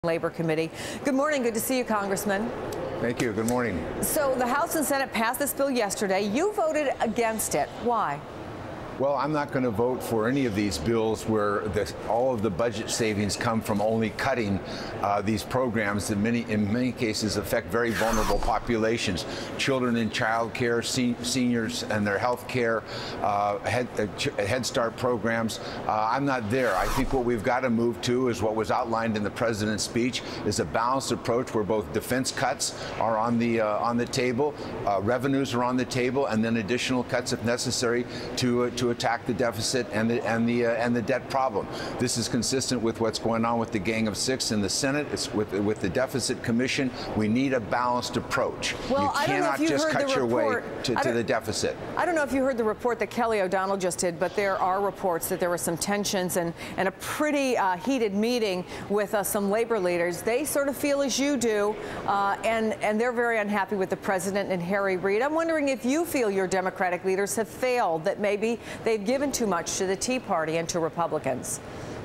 Labor Committee. Good morning. Good to see you, Congressman. Thank you. Good morning. So the House and Senate passed this bill yesterday. You voted against it. Why? Well, I'm not going to vote for any of these bills where all of the budget savings come from only cutting these programs that in many cases affect very vulnerable populations, children in child care, seniors and their health care, Head Start programs. I'm not there. I think what we've got to move to is what was outlined in the president's speech, is a balanced approach where both defense cuts are on the table, revenues are on the table, and then additional cuts if necessary to attack the deficit and the debt problem. This is consistent with what's going on with the Gang of Six in the Senate. It's with the Deficit Commission. We need a balanced approach. Well, you cannot just cut your way to the deficit. I don't know if you heard the report that Kelly O'Donnell just did, but there are reports that there were some tensions and a pretty heated meeting with some labor leaders. They sort of feel as you do, and they're very unhappy with the president and Harry Reid. I'm wondering if you feel your Democratic leaders have failed, that maybe they've given too much to the Tea Party and to Republicans.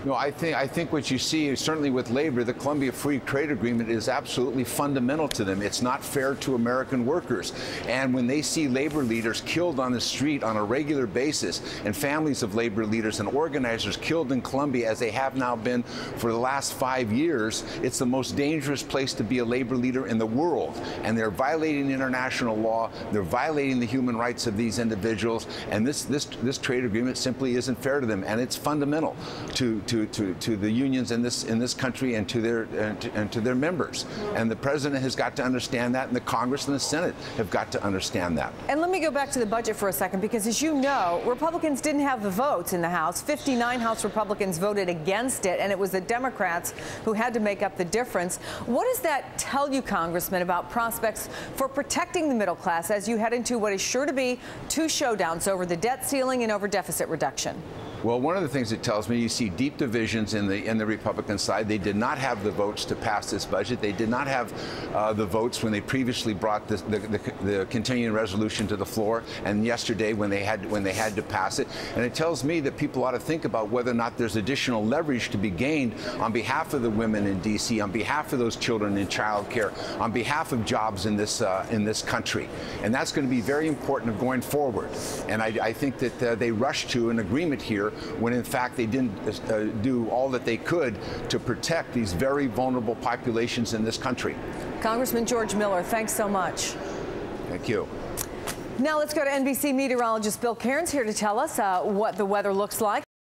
No, I think what you see is certainly with labor, the Columbia Free Trade Agreement is absolutely fundamental to them. It's not fair to American workers. And when they see labor leaders killed on the street on a regular basis, and families of labor leaders and organizers killed in Columbia, as they have now been for the last 5 years, it's the most dangerous place to be a labor leader in the world. And they're violating international law. They're violating the human rights of these individuals. And this trade agreement simply isn't fair to them. And it's fundamental to the unions in this country and to their members. And the president has got to understand that, and the Congress and the Senate have got to understand that. And let me go back to the budget for a second, because as you know, Republicans didn't have the votes in the House. 59 House Republicans voted against it, and it was the Democrats who had to make up the difference. What does that tell you, Congressman, about prospects for protecting the middle class as you head into what is sure to be 2 showdowns over the debt ceiling and over deficit reduction? Well, one of the things it tells me, you see deep divisions in the Republican side. They did not have the votes to pass this budget. They did not have the votes when they previously brought the continuing resolution to the floor, and yesterday when they had to pass it. And it tells me that people ought to think about whether or not there's additional leverage to be gained on behalf of the women in D.C., on behalf of those children in child care, on behalf of jobs in this country. And that's going to be very important going forward. And I think that they rushed to an agreement here when in fact they didn't do all that they could to protect these very vulnerable populations in this country. Congressman George Miller, thanks so much. Thank you. Now let's go to NBC meteorologist Bill Cairns here to tell us what the weather looks like.